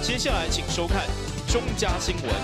接下来请收看中嘉新闻。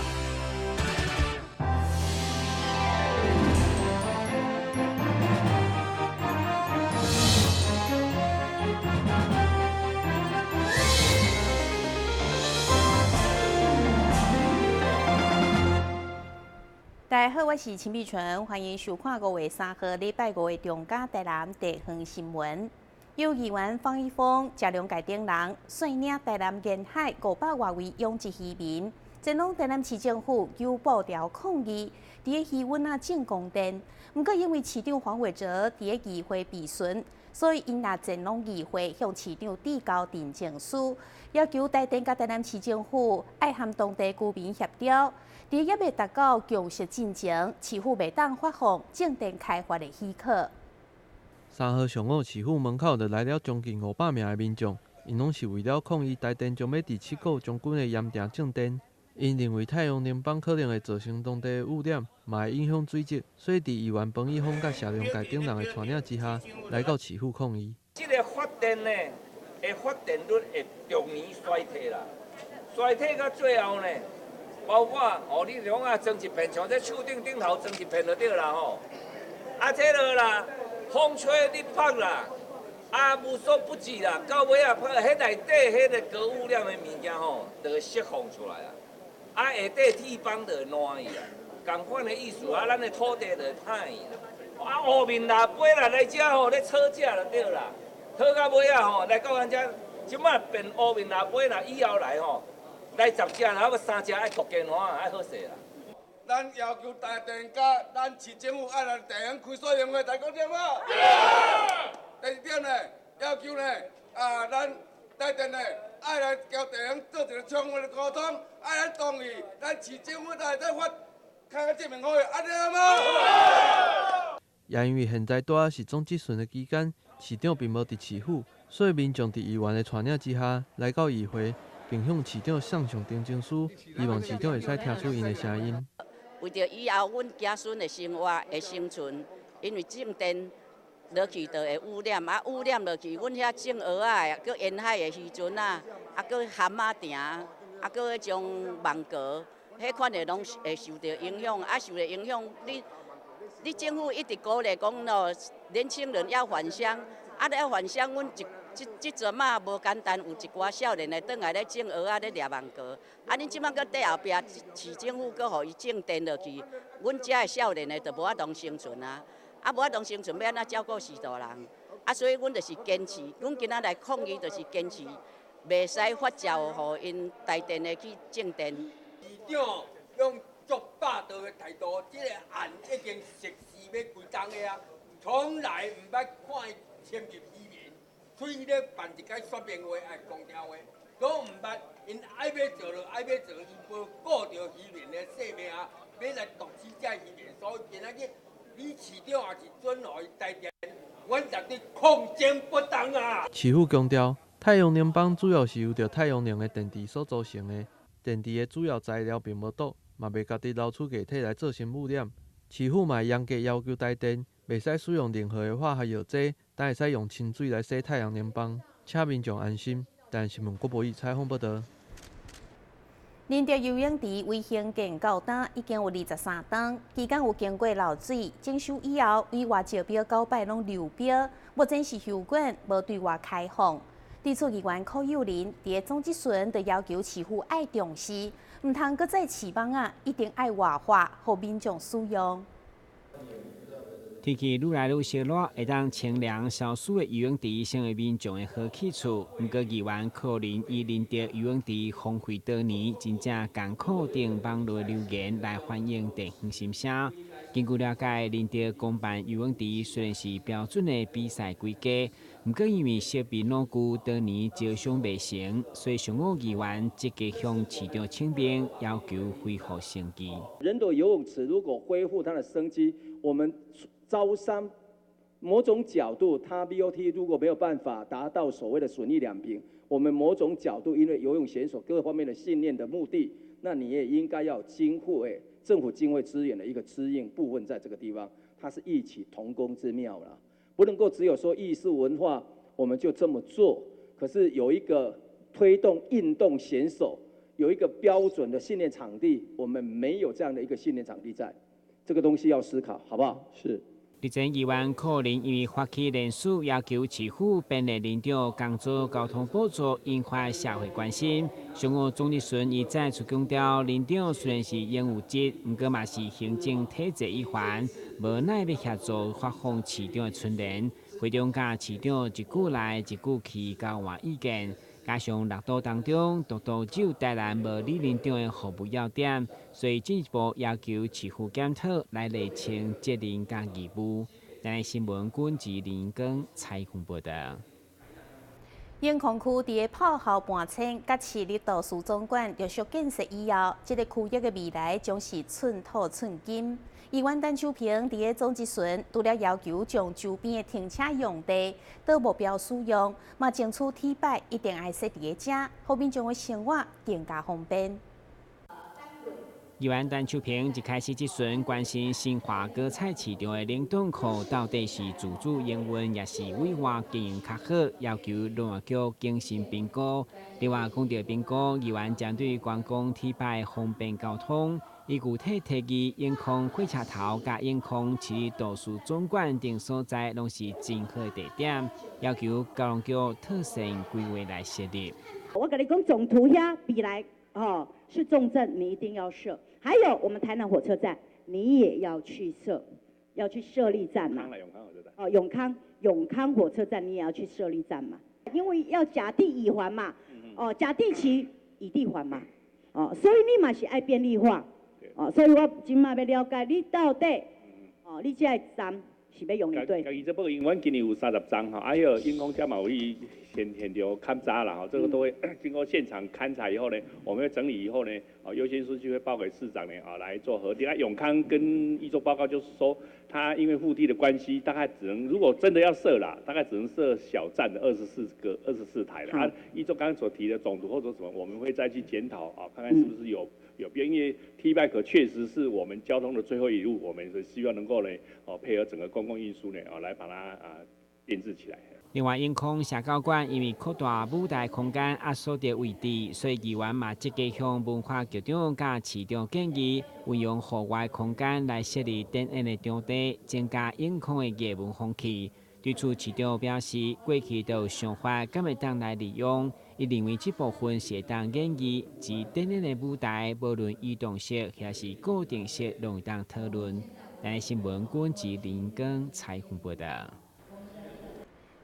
大家好，我是陈碧纯，欢迎收看5月3号礼拜5的中嘉台南地方新闻。由议员方一峰、嘉良界顶人率领台南沿海500多位拥挤渔民，前往台南市政府有布条抗议，伫个渔温种供电。不过因为市长黄伟哲伫个议会闭巡，所以因也前往议会向市长递交陈情书，要求台电甲台南市政府爱和当地居民协调。伫也未达到强势进程，市府未当发放正电开发的许可。3号上午，市府门口就来了将近500名的民众，因拢是为了抗议台电将要伫7股将军的盐埕种电。因认为太阳能板可能会造成当地的污染，嘛会影响水质，所以伫议员彭一峰甲社良界顶人的带领之下，来到市府抗议。这个发电呢，发电率会逐年衰退啦，衰退到最後呢，包括你像装一片，像这树顶頭裝一片就對啦吼。這落啦，風吹日曬啦，無所不至啦，到尾迄內底迄個高污染的物件吼，就會釋放出來啦。下底地方就會爛去啦，同款的意思咱的土地就會歹去啦。後面拿杯啦來遮吼，咧吵架就對啦，吵到尾吼，來到咱遮，即擺變後面拿杯啦，以後來吼，來10隻，然後3隻愛國建華，愛好勢啦。咱要求台電甲咱市政府愛來地方開所用的大講點啊！第2點呢，要求呢，咱台電呢愛來交地方做一個充分的溝通，愛來同意咱市政府來再發開個證明會，安尼好嗎？也因為現在拄是總質詢的期間，市長並無佇市府，所以民眾佇議員的帶領之下，來到議會，並向市長送上陳情書，希望市長會使聽出因的聲音。為着以後阮子孫的生活會生存，因為種電落去就會污染，污染落去，阮遐種蚵仔，佮沿海的漁船啊，佮蛤仔埕，佮迄種網格，迄款的攏會受到影響，受到影響，你政府一直鼓勵講咯，年輕人要返鄉，你要返鄉，阮即陣嘛無簡單，有一寡少年的轉來咧種蚵仔咧掠網格，恁即擺佮底後壁市政府佮互伊種電落去，阮遮的少年的就無法通生存啊，無法通生存要安怎照顧士大人？所以阮就是堅持，阮今仔來抗議就是堅持，袂使發照互因台電的去種電。市長用足霸道的態度，這個案已經實施要幾工的啊，從來唔捌看伊簽入議員。所以咧辦一個說明會，愛公調會，都唔捌，因愛要做就愛要做，伊無顧到漁民的性命啊，要來毒死這漁民，所以今仔日你市長也是准予伊台電，阮絕對抗爭不當啊！市府強調，太陽能板主要是由着太陽能的電池所組成的，電池的主要材料並無毒，嘛袂家己流出液體來造成污染。市府嘛嚴格要求台電，袂使使用任何的化學藥劑，但會使用清水來洗太陽能板，請民眾安心。但新聞郭博義採訪報道。林德游泳池衛生建9檔，已經有23檔，期間有經過漏水，整修以後，與外招標9擺攏流標，目前是休館，無對外開放。地處議員柯友林伫個總質詢就要求市府愛重視，唔通擱再期望一定愛活化，互民眾使用。天氣愈來愈熱熱，會當清涼消暑的游泳池成為民眾的好去處。不過，議員柯林以林德游泳池荒廢多年，真正艱苦等網絡留言來反映地方心聲。根據了解，林德公辦游泳池雖然是標準的比賽規格，不過因為設備老舊，多年招商未成，所以上午議員積極向市長請兵，要求恢復生機。人的游泳池如果恢復它的生機，我們招商某種角度，它 BOT 如果沒有辦法達到所謂的損益兩平，我們某種角度，因為游泳選手各方面的訓練的目的，那你也應該要經費政府經費資源的一個支應部分，在這個地方，它是異曲同工之妙啦，不能夠只有說藝術文化，我們就這麼做。可是有一個推動運動選手有一个标准的训练场地，我们没有这样的一个训练场地在，这个东西要思考，好不好？是。立前议员柯林因为发起联署要求市府编列年长工作交通补助，引发社会关心。上午总理孙已再次强调，年长虽然是应有职，不过嘛是行政体制一环，无奈要协助发放市长的春联。会中甲市长一句来一句去交换意见。加上6都当中，独独只有台南无李连长的服务要点，所以进一步要求市府检讨来厘清责任甲义务。台南新闻管制林根采访报道。永康区伫炮校搬迁甲市立图书总馆陆续建设以后，这个区域的未来将是寸土寸金。议员陈秋平伫总质询，除了要求将周边的停车用地到目标使用，嘛争取铁摆一定爱设伫遮，后面将会生活更加方便。议员陈秋平一开始质询关心新华果菜市场的冷冻库到底是自主营运，也是委外经营较好，要求农业局精心评估。另外讲到评估，议员针对观光铁摆方便交通。伊具体提议，永康火车头甲永康市立图书总馆等所在，拢是真好的地点，要求交通局特选规划来设立。我跟你讲，总图遐比来是重镇，你一定要设。还有我们台南火车站，你也要去设立站嘛。永康火车站你也要去设立站嘛，因为要甲地乙还嘛，甲地期乙地还嘛，所以你嘛是爱便利化。所以我今嘛要了解你到底，你这个站是要用伫对？家己这部因为今年有30张哈，还有因公家嘛有现场勘查了哈，这个都会经过现场勘查以后呢，我们会整理以后呢，优先顺序会报给市长呢来做核定。永康跟一周报告就是说，他因为腹地的关系，大概只能如果真的要设啦，大概只能设小站的24台了。一周刚刚所提的总图或者什么，我们会再去检讨看看是不是有必要，因为 T-Bike 确实是我们交通的最后一路，我们是希望能够呢配合整个公共运输呢来把它编制起来。另外，永康社交馆因为扩大舞台空间压缩的位置，所以议员嘛积极向文化局长甲市长建议，运用户外空间来设立展演的场地，增加永康的艺文风气。对此，市长表示，过去都有想法，敢会当来利用。伊认为这部分是当建议，指展演的舞台，无论移动式还是固定式，拢会当讨论。台新闻管制林根采访报道。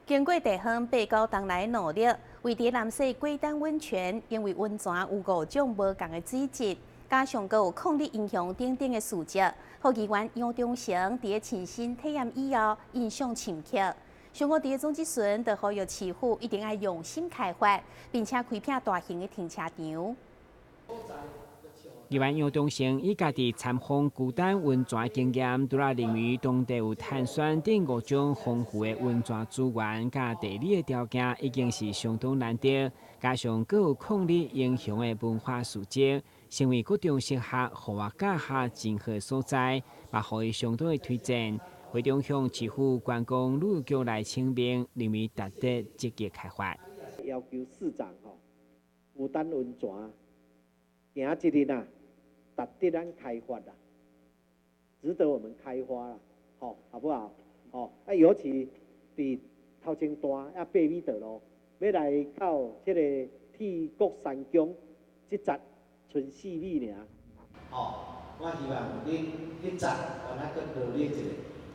经过地方8、9冬来努力，为伫南势龟丹温泉，因为温泉有5种无同的水质，加上阁有抗力影响等等的事迹，互议员杨忠成伫亲身体验以后，印象深刻。上午伫总质询，就呼吁市府一定要用心开发，并且开辟大型的停车场。议员杨忠成以家己参访孤单温泉经验，除了认为当地有碳酸等5种丰富的温泉资源，甲地理的条件已经是相当难得，加上阁有抗力影响的文化事迹，成为各种适合户外假下真好的所在，也予伊相当的推荐。会中向市府观光旅游局来请命，认为值得积极开发。要求市长孤单温泉行一日值得咱开发啦，值得我们开发啦，好不好？尤其伫头前段8米道路，要来到这个铁国山宫，这站剩4米尔。我希望你站把它更热烈一点。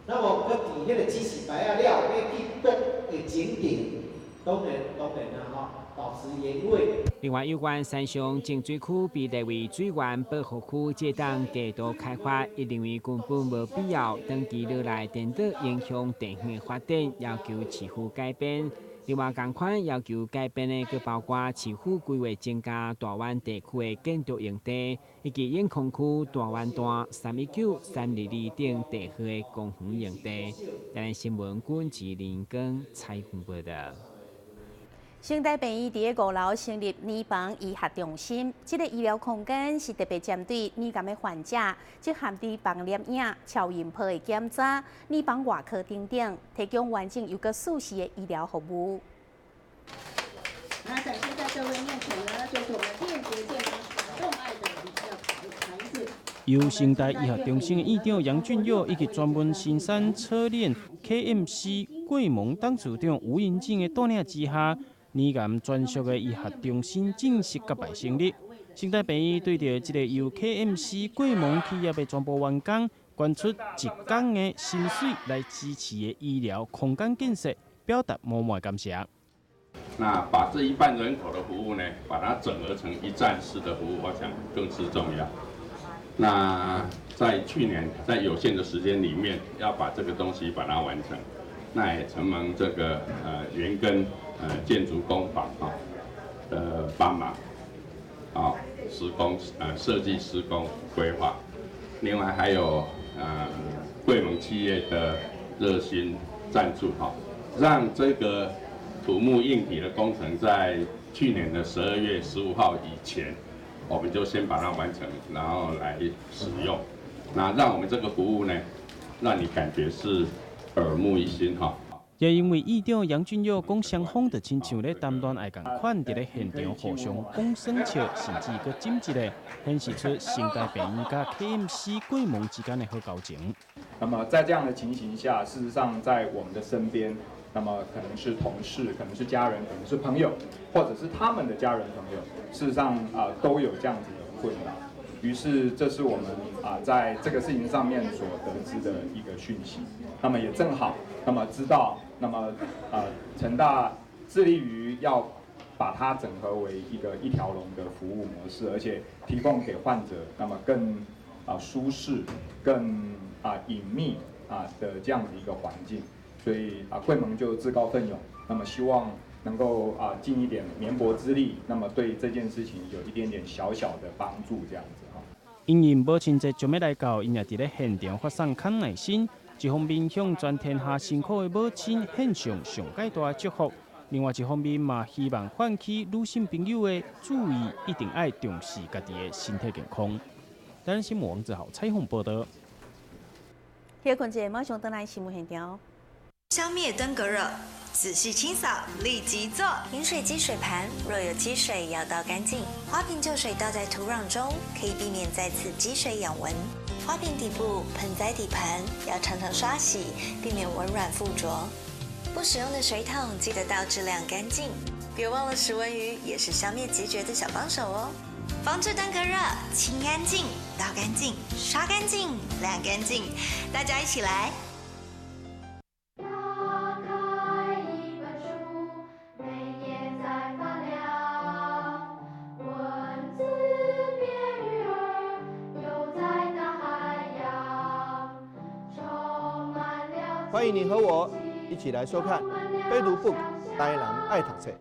那么搁伫迄个指示牌了，要去各个景点，当然啦保持原位。另外，有关山上净水区被列为水源保护区，这当地度开发，伊认为根本无必要长期落来颠倒影响地方的发展，要求市府改变。另外，同款要求改变的，佮包括市府规划增加大湾地区的建筑用地，以及永康区大湾段、319、322等地区的公园用地。台湾新闻管制林根采访报道。省大病院伫5楼成立耳房医学中心，这个医疗空间是特别针对耳感的患者，即含伫房摄影、超音波的检查、耳房外科等等，提供完整又个舒适的医疗服务。那展现在各位面前呢，就是我们电子健康。由成大医学中心的院长杨俊佑以及专门生产车链 KMC 桂盟董事长吴英正的带领之下，年岩专属的医学中心正式揭牌成立。成大病院对着这个由 KMC 桂盟企业的全部员工，捐出1天的薪水来支持的医疗空间建设，表达满满感谢。那把这1半人口的服务呢，把它整合成一站式的服务，我想更是重要。那在去年在有限的时间里面，要把这个东西把它完成，那也承蒙这个元根建筑工坊的帮忙，施工设计施工规划，另外还有桂盟企业的热心赞助让这个土木硬体的工程在去年的12月15号以前，我们就先把它完成，然后来使用。那让我们这个服务呢，让你感觉是耳目一新也因为院长杨俊佑讲双方就亲像咧谈恋爱共款，伫咧现场互相讲生笑，甚至搁จิ้一个，显示出成大病院甲 KMC 桂盟之间的好交情。那么在这样的情形下，事实上在我们的身边，那么可能是同事，可能是家人，可能是朋友，或者是他们的家人朋友，事实上都有这样子的困扰。于是这是我们在这个事情上面所得知的一个讯息。那么也正好，那么知道，那么成大致力于要把它整合为一条龙的服务模式，而且提供给患者那么更舒适、更隐秘的这样子一个环境。所以桂盟就自告奋勇，那么希望能够尽一点绵薄之力，那么对这件事情有一点点小小的帮助，这样子因应母亲节就要来到，因也伫咧现场发送康乃馨，一方面向全天下辛苦的母亲献上上界大的祝福，另外一方面嘛希望唤起女性朋友的注意，一定要重视家己的身体健康。台湾新闻王志豪采访报道。下群节马上登来新闻现场。消灭登革热，仔细清扫，立即做。饮水机水盘若有积水，要倒干净。花瓶旧水倒在土壤中，可以避免再次积水养蚊。花瓶底部、盆栽底盘要常常刷洗，避免蚊卵附着。不使用的水桶记得倒质量干净。别忘了食蚊鱼也是消灭孑孓的小帮手哦。防治登革热，清干净、倒干净、刷干净、晾干净，大家一起来。欢迎你和我一起来收看《飞读 book》，台南爱读册。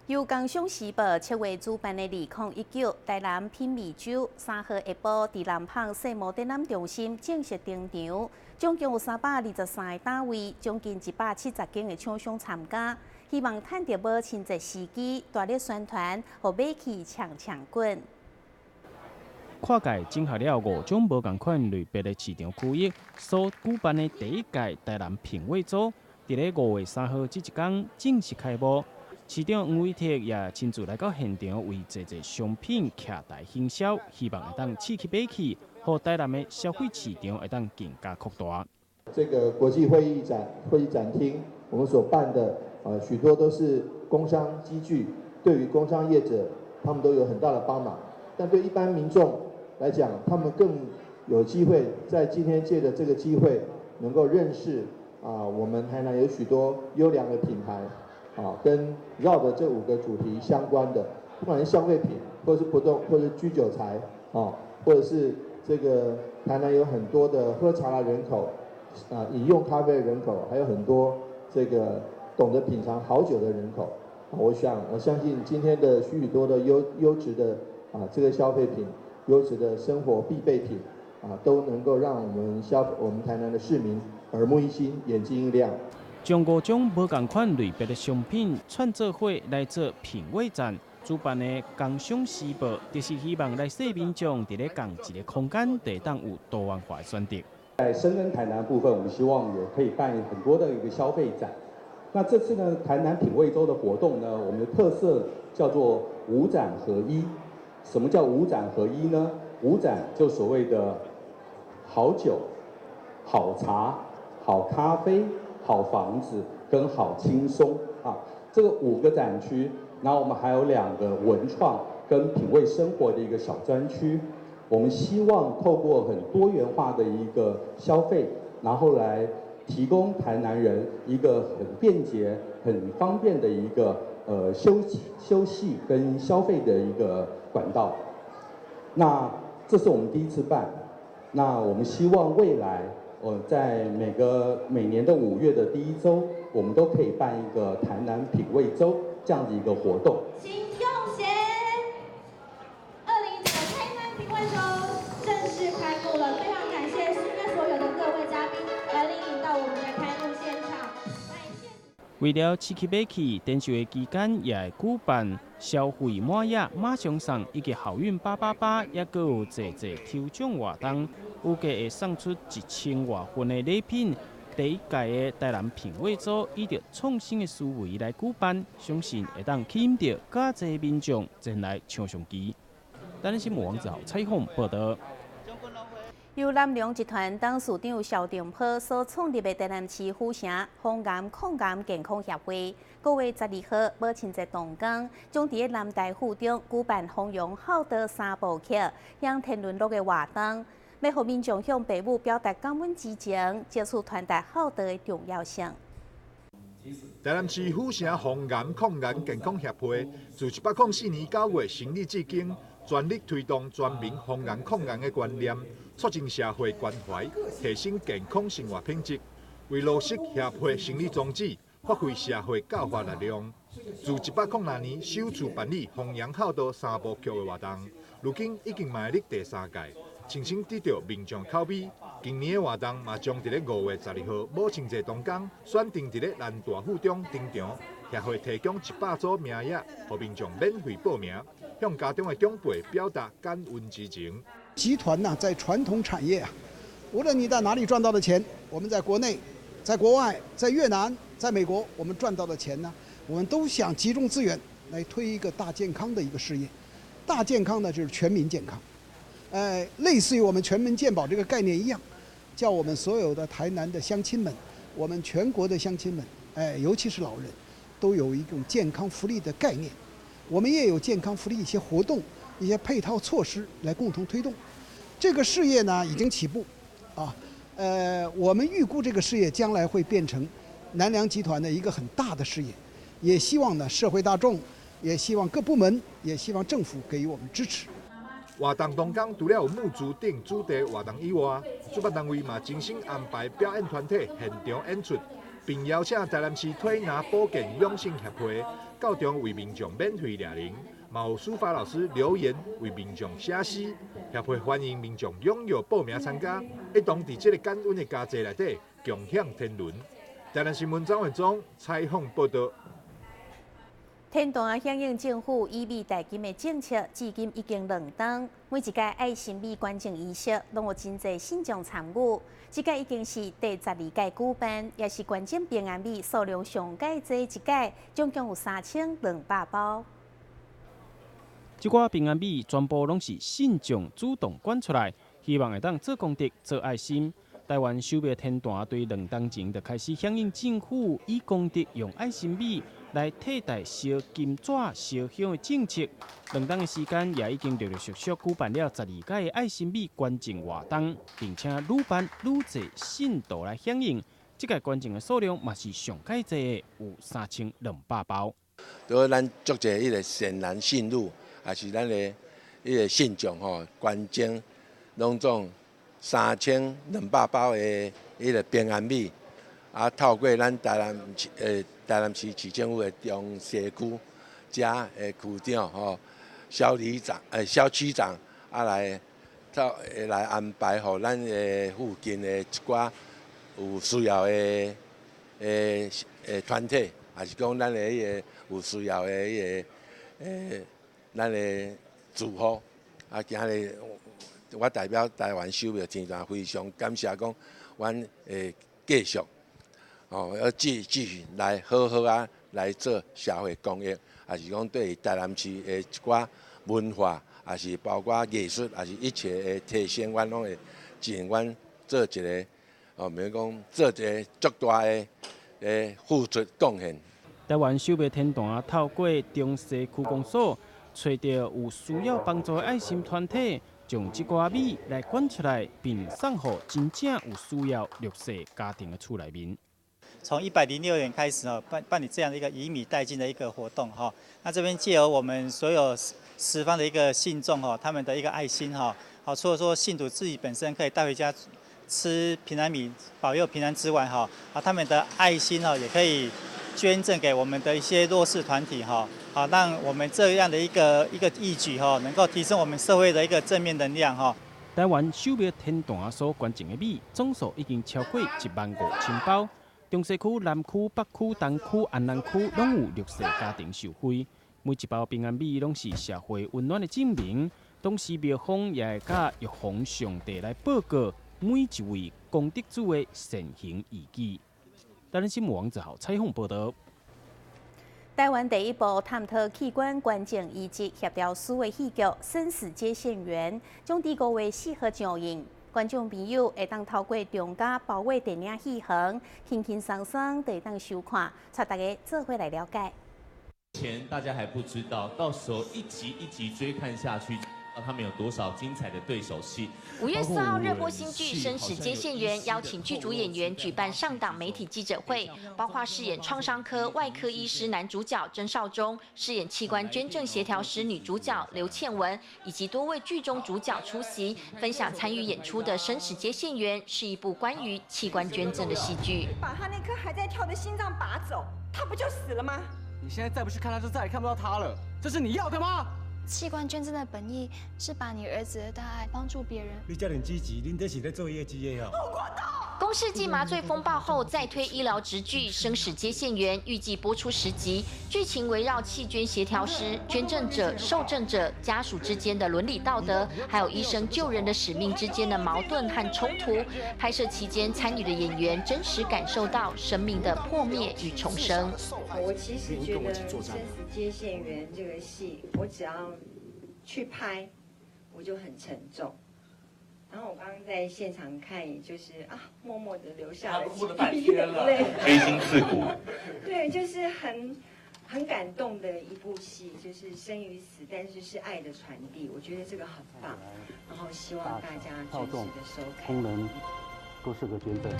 由工商时报7月主办的2019台南品味酒3号下晡伫南胖世贸展览中心正式登场，总共有323个单位，将近170间的厂商参加，希望趁着母亲节时机，大力宣传，互买气抢滚。跨界整合了5种无同款类别的市场区域，所举办的第1届台南品味周，伫咧5月3号这一天正式开幕。市长黄伟哲也亲自来到现场，为这商品徛台行销，希望会当刺激买气，让台南的消费市场会当更加扩大。这个国际会议展厅，我们所办的许多都是工商机具，对于工商业者，他们都有很大的帮忙。但对一般民众来讲，他们更有机会在今天借的这个机会，能够认识我们台南有许多优良的品牌。跟绕的这5个主题相关的，不管是消费品，或是不动，或是居酒材，或者是这个台南有很多的喝茶的人口，饮用咖啡的人口，还有很多这个懂得品尝好酒的人口。我相信今天的许多的优质的这个消费品，优质的生活必备品都能够让我们台南的市民耳目一新，眼睛一亮。将5种无同款类别的商品串做伙来做品味展，主办的共享时报，就是希望来使民众伫咧共一个空间，地当有多元化选择。在深耕台南部分，我们希望也可以办很多的一个消费展。那这次呢，台南品味周的活动呢，我们的特色叫做五展合一。什么叫五展合一呢？五展就所谓的好酒、好茶、好咖啡、好房子跟好轻松啊，这个5个展区，然后我们还有2个文创跟品味生活的一个小专区。我们希望透过很多元化的一个消费，然后来提供台南人一个很便捷、很方便的一个休息跟消费的一个管道。那这是我们第一次办，那我们希望未来在每年的5月的第1周，我们都可以办一个台南品味周这样的一个活动。请用贤，2019台南品味周正式开幕了，非常感谢身边所有的各位嘉宾来莅临到我们的开幕现场。为了刺激买气，展售的期间也会举办消费满额马上送以及好运888，也阁有侪抽奖活动，预计会送出1000多份的礼品。第1届的台南品味周以着创新的思维来举办，相信会当吸引到较侪民众前来抢上机。台南新闻网号采访报道。由南梁集团董事长萧定波所创立的台南市府城防癌抗癌健康协会，9月12号母亲节当天，将伫南大附中举办弘扬孝道3部曲，向天伦乐的活动，要互民众向父母表达感恩之情，借此传达孝道的重要性。台南市府城防癌抗癌健康协会自1804年9月成立至今，全力推动全民防癌抗癌的观念，促进社会关怀，提升健康生活品质。为落实协会成立宗旨，发挥社会教化力量，自1806年首次办理弘扬孝道3部曲的活动，如今已经迈入第3届，深深得到民众口碑。今年的活动嘛将伫咧5月12号母亲节当天，选定伫咧南大附中登场。协会提供100组名额，予民众免费报名，向家中的长辈表达感恩之情。集团呢，在传统产业啊，无论你在哪里赚到的钱，我们在国内、在国外、在越南、在美国，我们赚到的钱呢，我们都想集中资源来推一个大健康的一个事业。大健康呢，就是全民健康，类似于我们全民健保这个概念一样，叫我们所有的台南的乡亲们，我们全国的乡亲们，尤其是老人，都有一种健康福利的概念。我们也有健康福利一些活动、一些配套措施来共同推动。这个事业呢已经起步，啊，我们预估这个事业将来会变成南梁集团的一个很大的事业，也希望呢社会大众，也希望各部门，也希望政府给予我们支持。活动当天除了有募资等主题活动以外，主办单位嘛精心安排表演团体现场演出，并邀请台南市推拿保健养生协会到场为民众免费莅临。嘛有书法老师留言为民众写诗，协会欢迎民众踊跃报名参加，一同伫这个感恩的佳节内底共享天伦。台南新闻张文忠采访报道。天坛响应政府以美代金的政策，至今已经2档，每一届爱心美捐赠仪式拢有真侪信众参与。这届已经是第12届举办，也是捐赠平安米数量上介济一届，总共有3200包。这寡平安米全部拢是信众主动捐出来，希望会当做功德、做爱心。台湾首灭天坛对2档前就开始响应政府以功德用爱心米来替代烧金纸、烧香的政策。2档的时间也已经陆陆续续举办了12届的爱心米捐赠活动，并且愈办愈侪信徒来响应。这届捐赠的数量嘛是上介济的，有3200包。对咱足侪迄个善男信女，也是咱的迄个信众吼，捐赠拢总3200包的迄个平安米，啊，透过咱台南市市政府的中西区遮的区长吼、肖里长、肖区长啊来安排，互咱的附近的一寡有需要的团体，还是讲咱的迄个有需要的迄个咱的祝福。啊，今日我代表台湾首尾天团非常感谢讲，阮会继续要继续来好好啊来做社会公益，也是讲对台南市的一寡文化，也是包括艺术，也是一切的提升，阮拢会尽阮做一个免讲做一个足大的付出贡献。台湾首尾天团透过中西区公所，找到有需要帮助的爱心团体，将这寡米来捐出来，并送给真正有需要弱势家庭的厝内面。从106年开始办理这样的一个以米代金的一个活动哈。那这边借由我们所有十方的一个信众他们的一个爱心除了说信徒自己本身可以带回家吃平安米保佑平安之外他们的爱心也可以捐赠给我们的一些弱势团体让我们这样的一个义举能够提升我们社会的一个正面能量台湾首尾天团所捐赠的米总数已经超过15000包，中西区、南区、北区、东区、安南区拢有弱势家庭受惠。每一包平安米拢是社会温暖的证明，同时庙方也会甲玉皇上帝来报告每一位功德主的善行义举。台南新闻网1号采访报道。台湾第一部探讨器官捐赠移植协调思维戏剧《生死接线员》，将伫5月4号上映。观众朋友会当透过中嘉宝卫电影戏院，轻轻松松就会当收看，带大家做伙来了解。前大家还不知道，到时候一集一集追看下去。他们有多少精彩的对手戏？5月4号热播新剧《生死接线员》，邀请剧组演员举办上档媒体记者会，包括饰演创伤科外科医师男主角曾少忠，饰演器官捐赠协调师女主角刘倩文，以及多位剧中主角出席，分享参与演出的《生死接线员》是一部关于器官捐赠的戏剧。把他那颗还在跳的心脏拔走，他不就死了吗？你现在再不去看他，就再也看不到他了。这是你要的吗？器官捐赠的本意是把你儿子的大爱帮助别人。你这点积极，恁这是在做业绩的哦。公视继麻醉风暴后再推医疗直剧《生死接线员》，预计播出10集，剧情围绕器捐协调师、捐赠者、受赠者、家属之间的伦理道德，还有医生救人的使命之间的矛盾和冲突。拍摄期间参与的演员真实感受到生命的破灭与重生。我其实觉得《生死接线员》这个戏，我只要去拍，我就很沉重。然后我刚刚在现场看，也就是默默的流下了几滴眼泪，锥心刺骨。对，就是很感动的一部戏，就是生与死，但是是爱的传递，我觉得这个很棒。然后希望大家准时的收看。工人都是个捐赠。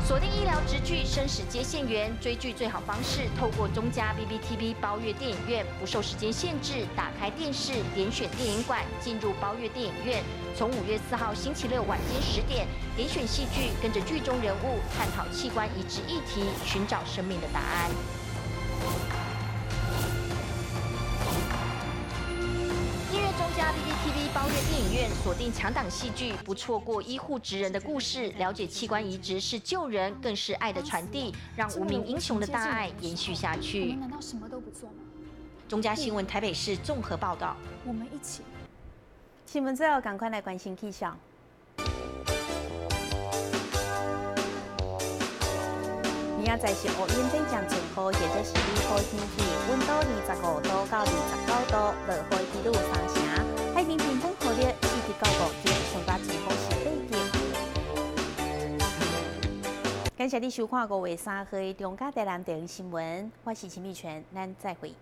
锁定医疗直剧《生死接线员》，追剧最好方式透过中嘉 BBTV 包月电影院，不受时间限制，打开电视，点选电影馆，进入包月电影院。从5月4号星期六晚间10点，点选戏剧，跟着剧中人物探讨器官移植议题，寻找生命的答案。中嘉 BBTV 包月电影院锁定强档戏剧，不错过医护职人的故事，了解器官移植是救人，更是爱的传递，让无名英雄的大爱延续下去。我们难道什么都不做吗？中嘉新闻台北市综合报道。我们一起。新闻最后，赶快来关心气象。明仔载是乌云非常晴好，或者是雨好天气，温度25度到29度，落雨几率有3成。海面平均雨率49%，天上加晴好是8件。感谢你收看5月3号的中嘉台南地方新闻，我是陈美泉，咱再会。